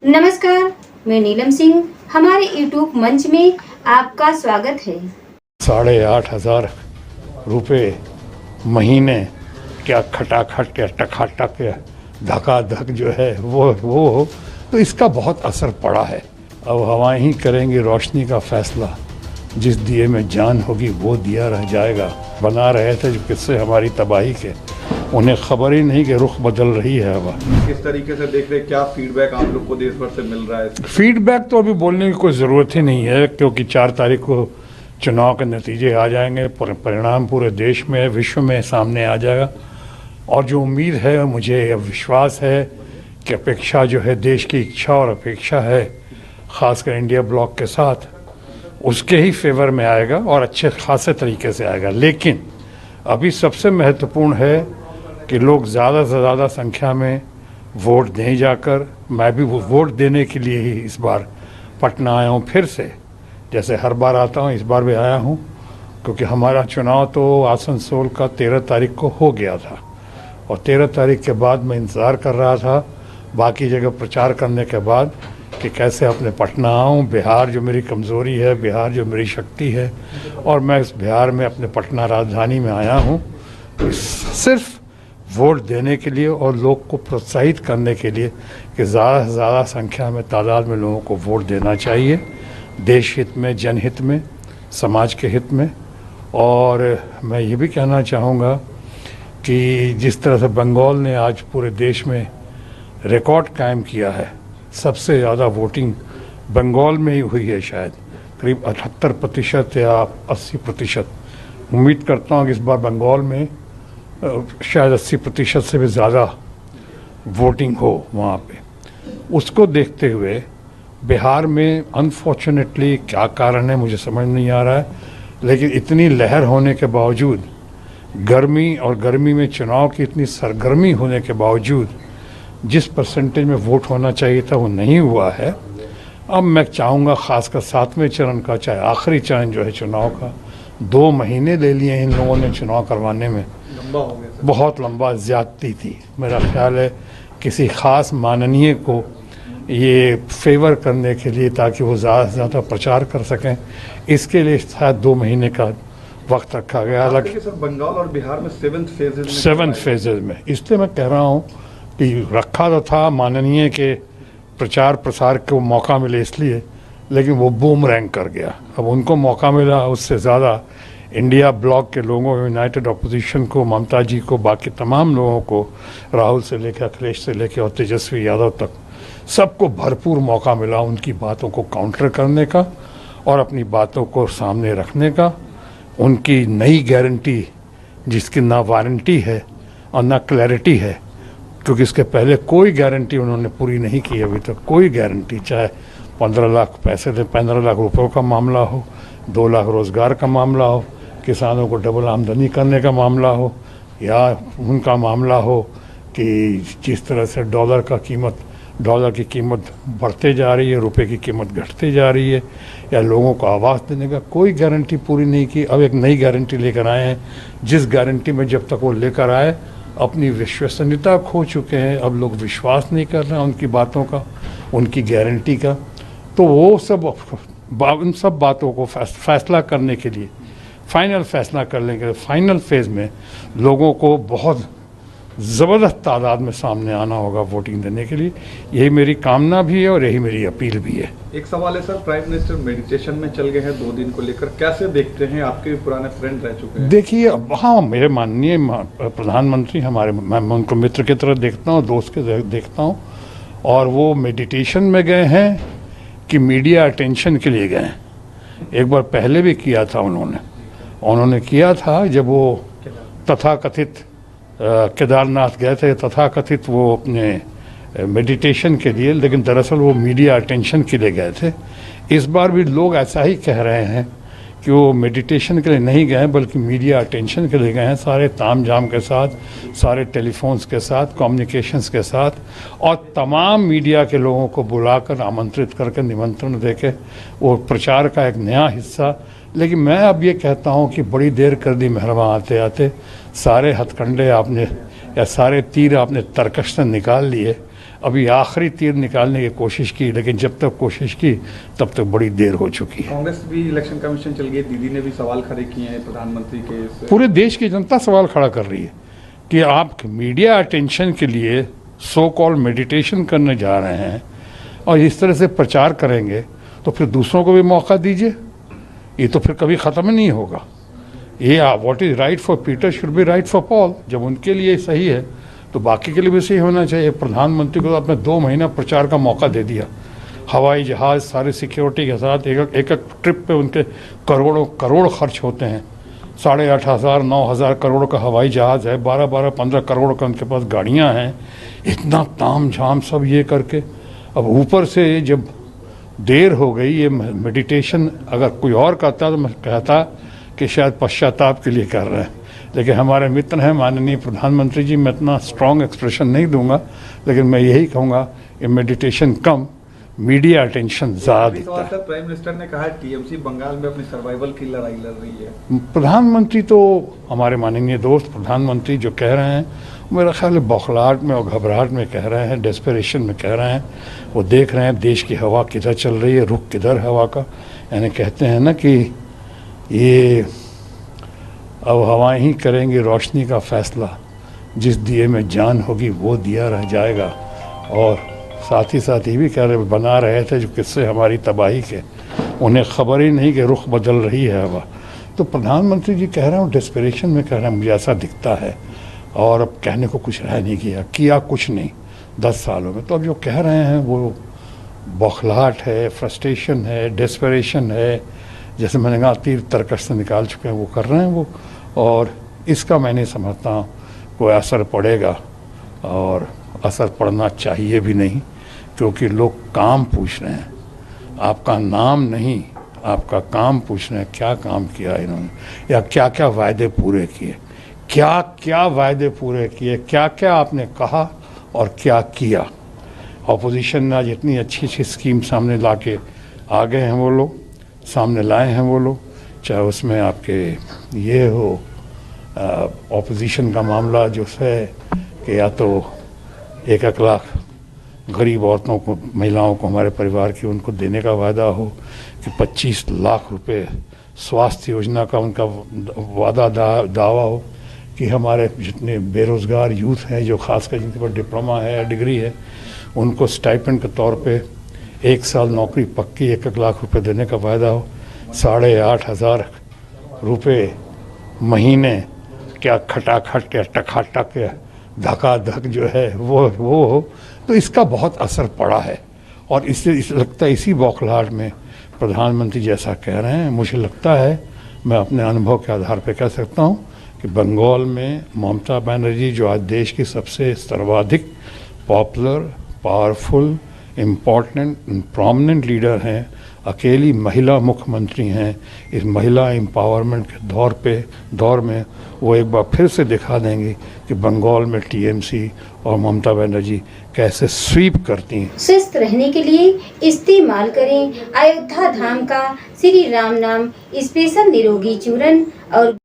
नमस्कार, मैं नीलम सिंह। हमारे यूट्यूब मंच में आपका स्वागत है। 8,500 रुपये महीने क्या खटाखट या टकाटक या धकाधक जो है वो तो इसका बहुत असर पड़ा है। अब हवाएं ही करेंगी रोशनी का फैसला, जिस दिए में जान होगी वो दिया रह जाएगा। बना रहे थे जो किस्से हमारी तबाही के, उन्हें खबर ही नहीं कि रुख बदल रही है हवा। किस तरीके से देख रहे, क्या फीडबैक आप लोग को देश भर से मिल रहा है? फीडबैक तो अभी बोलने की कोई ज़रूरत ही नहीं है, क्योंकि 4 तारीख को चुनाव के नतीजे आ जाएंगे, परिणाम पूरे देश में विश्व में सामने आ जाएगा। और जो उम्मीद है, मुझे विश्वास है कि अपेक्षा जो है, देश की इच्छा और अपेक्षा है, ख़ासकर इंडिया ब्लॉक के साथ, उसके ही फेवर में आएगा और अच्छे खासे तरीके से आएगा। लेकिन अभी सबसे महत्वपूर्ण है कि लोग ज़्यादा से ज़्यादा संख्या में वोट दें जाकर। मैं भी वोट देने के लिए ही इस बार पटना आया हूँ फिर से, जैसे हर बार आता हूँ, इस बार भी आया हूँ, क्योंकि हमारा चुनाव तो आसनसोल का 13 तारीख को हो गया था और 13 तारीख के बाद मैं इंतज़ार कर रहा था बाकी जगह प्रचार करने के बाद कि कैसे अपने पटना आऊँ। बिहार जो मेरी कमज़ोरी है, बिहार जो मेरी शक्ति है, और मैं इस बिहार में अपने पटना राजधानी में आया हूँ सिर्फ वोट देने के लिए और लोग को प्रोत्साहित करने के लिए कि ज़्यादा से ज़्यादा संख्या में, तादाद में लोगों को वोट देना चाहिए, देश हित में, जनहित में, समाज के हित में। और मैं ये भी कहना चाहूँगा कि जिस तरह से बंगाल ने आज पूरे देश में रिकॉर्ड कायम किया है, सबसे ज़्यादा वोटिंग बंगाल में ही हुई है, शायद करीब 78% या 80%। उम्मीद करता हूँ कि इस बार बंगाल में शायद 80% से भी ज़्यादा वोटिंग हो वहाँ पे। उसको देखते हुए बिहार में अनफॉर्चुनेटली क्या कारण है मुझे समझ नहीं आ रहा है, लेकिन इतनी लहर होने के बावजूद, गर्मी और गर्मी में चुनाव की इतनी सरगर्मी होने के बावजूद जिस परसेंटेज में वोट होना चाहिए था वो नहीं हुआ है। अब मैं चाहूँगा ख़ासकर 7वें चरण का, चाहे आखिरी चरण जो है चुनाव का, 2 महीने ले लिए इन लोगों ने चुनाव करवाने में, लंबा हो गया। बहुत लंबा ज़्यादती थी। मेरा ख्याल है किसी ख़ास माननीय को ये फेवर करने के लिए, ताकि वो ज़्यादा से ज़्यादा प्रचार कर सकें, इसके लिए शायद 2 महीने का वक्त रखा गया। हालांकि सर बंगाल और बिहार में 7 फेजेज में, इसलिए मैं कह रहा हूँ कि रखा तो था माननीय के प्रचार प्रसार को मौका मिले इसलिए, लेकिन वो बूमरैंग कर गया। अब उनको मौका मिला, उससे ज़्यादा इंडिया ब्लॉक के लोगों, यूनाइटेड अपोजिशन को, ममता जी को, बाकी तमाम लोगों को, राहुल से लेकर अखिलेश से लेकर और तेजस्वी यादव तक, सबको भरपूर मौका मिला उनकी बातों को काउंटर करने का और अपनी बातों को सामने रखने का। उनकी नई गारंटी, जिसकी ना वारंटी है और ना क्लैरिटी है, क्योंकि इसके पहले कोई गारंटी उन्होंने पूरी नहीं की अभी तक। कोई गारंटी, चाहे 15 लाख पैसे दे, 15 लाख रुपयों का मामला हो, 2 लाख रोज़गार का मामला हो, किसानों को डबल आमदनी करने का मामला हो, या उनका मामला हो कि जिस तरह से डॉलर की कीमत बढ़ते जा रही है, रुपए की कीमत घटते जा रही है, या लोगों को आवाज़ देने का, कोई गारंटी पूरी नहीं की। अब एक नई गारंटी लेकर आए हैं, जिस गारंटी में जब तक वो लेकर आए अपनी विश्वसनीयता खो चुके हैं। अब लोग विश्वास नहीं कर रहे हैं उनकी बातों का, उनकी गारंटी का। तो वो सब, उन सब बातों को फैसला करने के लिए, फाइनल फैसला करने के लिए फाइनल फेज़ में लोगों को बहुत ज़बरदस्त तादाद में सामने आना होगा वोटिंग देने के लिए। यही मेरी कामना भी है और यही मेरी अपील भी है। एक सवाल है सर, प्राइम मिनिस्टर मेडिटेशन में चल गए हैं 2 दिन को लेकर, कैसे देखते हैं? आपके पुराने फ्रेंड रह चुके हैं। देखिए, हाँ, मेरे माननीय प्रधानमंत्री हमारे, मैं उनको मित्र की तरह देखता हूँ, दोस्त के देखता हूँ, और वो मेडिटेशन में गए हैं कि मीडिया अटेंशन के लिए गए हैं। एक बार पहले भी किया था उन्होंने किया था जब वो तथाकथित केदारनाथ गए थे, तथाकथित वो अपने मेडिटेशन के लिए, लेकिन दरअसल वो मीडिया अटेंशन के लिए गए थे। इस बार भी लोग ऐसा ही कह रहे हैं कि वो मेडिटेशन के लिए नहीं गए बल्कि मीडिया अटेंशन के लिए गए हैं, सारे ताम झाम के साथ, सारे टेलीफोन्स के साथ, कम्युनिकेशंस के साथ, और तमाम मीडिया के लोगों को बुलाकर, आमंत्रित करके, निमंत्रण देके वो प्रचार का एक नया हिस्सा। लेकिन मैं अब ये कहता हूँ कि बड़ी देर कर दी मेहरबान आते आते, सारे हथकंडे आपने या सारे तीर आपने तरकश से निकाल लिए। अभी आखिरी तीर निकालने की कोशिश की, लेकिन जब तक कोशिश की तब तक बड़ी देर हो चुकी है। कांग्रेस भी इलेक्शन कमीशन चल गई, दीदी ने भी सवाल खड़े किए हैं प्रधानमंत्री के पूरे देश की जनता सवाल खड़ा कर रही है कि आप मीडिया अटेंशन के लिए सो कॉल मेडिटेशन करने जा रहे हैं और इस तरह से प्रचार करेंगे तो फिर दूसरों को भी मौका दीजिए। ये तो फिर कभी ख़त्म ही नहीं होगा। ये what is right for Peter should be right for Paul. जब उनके लिए सही है तो बाकी के लिए भी सही होना चाहिए। प्रधानमंत्री को तो आपने 2 महीना प्रचार का मौका दे दिया। हवाई जहाज़ सारे सिक्योरिटी के साथ एक ट्रिप पे उनके करोड़ों करोड़ खर्च होते हैं। 8,500 9,000 करोड़ का हवाई जहाज़ है, 12-15 करोड़ का उनके पास गाड़ियाँ हैं। इतना ताम झाम सब ये करके अब ऊपर से जब देर हो गई, ये मेडिटेशन अगर कोई और करता तो मैं कहता कि शायद पश्चाताप के लिए कर रहे हैं, लेकिन हमारे मित्र हैं माननीय प्रधानमंत्री जी, मैं इतना स्ट्रॉन्ग एक्सप्रेशन नहीं दूंगा, लेकिन मैं यही कहूँगा कि मेडिटेशन कम, मीडिया अटेंशन ज़्यादा दिखता है। प्राइम मिनिस्टर ने कहा टीएमसी बंगाल में अपनी सर्वाइवल की लड़ाई लड़ रही है। प्रधानमंत्री तो हमारे माननीय दोस्त प्रधानमंत्री जो कह रहे हैं, मेरा ख्याल है बौखलाहट में और घबराहट में कह रहे हैं, डेस्परेशन में कह रहे हैं। वो देख रहे हैं देश की हवा किधर चल रही है, रुख किधर हवा का। यानी कहते हैं ना कि ये अब हवाएं ही करेंगी रोशनी का फैसला, जिस दिए में जान होगी वो दिया रह जाएगा। और साथ ही साथ ये भी कह रहे बना रहे थे जो किस्से हमारी तबाही के, उन्हें खबर ही नहीं कि रुख बदल रही है हवा। तो प्रधानमंत्री जी कह रहे हैं, डेस्परेशन में कह रहे हैं, मुझे ऐसा दिखता है। और अब कहने को कुछ रह नहीं किया कुछ नहीं 10 सालों में। तो अब जो कह रहे हैं वो बौखलाहट है, फ्रस्ट्रेशन है, डेस्परेशन है। जैसे मैंने कहा तीर तरकश से निकाल चुके हैं, वो कर रहे हैं वो। और इसका मैं नहीं समझता हूँ कोई असर पड़ेगा, और असर पड़ना चाहिए भी नहीं, क्योंकि लोग काम पूछ रहे हैं, आपका नाम नहीं, आपका काम पूछ रहे हैं। क्या काम किया इन्होंने, या क्या क्या वायदे पूरे किए, क्या क्या वायदे पूरे किए, क्या क्या आपने कहा और क्या किया। ऑपोजिशन ने आज इतनी अच्छी अच्छी स्कीम सामने ला के आ गए हैं वो लोग, सामने लाए हैं वो लोग, चाहे उसमें आपके ये हो ऑपोजिशन का मामला जो है कि या तो 1 लाख गरीब औरतों को, महिलाओं को, हमारे परिवार की, उनको देने का वादा हो, कि 25 लाख रुपए स्वास्थ्य योजना का उनका वादा दावा हो, कि हमारे जितने बेरोज़गार यूथ हैं जो खासकर जिनके पास डिप्लोमा है या डिग्री है, उनको स्टाइपेंड के तौर पे 1 साल नौकरी पक्की 1 लाख रुपए देने का वादा हो। 8,500 रुपये महीने, क्या खटाखट क्या टकाटक या धकाधक जो है वो हो। तो इसका बहुत असर पड़ा है। और इससे लगता है इसी बौखलाहट में प्रधानमंत्री जैसा कह रहे हैं। मुझे लगता है, मैं अपने अनुभव के आधार पर कह सकता हूँ कि बंगाल में ममता बनर्जी जो आज देश की सबसे सर्वाधिक popular, powerful, important, prominent leader हैं, अकेली महिला मुख्यमंत्री हैं। इस महिला एम्पावरमेंट के दौर में वो एक बार फिर से दिखा देंगी कि बंगाल में टीएमसी और ममता बनर्जी कैसे स्वीप करती हैं। स्वस्थ रहने के लिए इस्तेमाल करें अयोध्या धाम का श्री राम नाम स्पेशल निरोगी चूर्ण और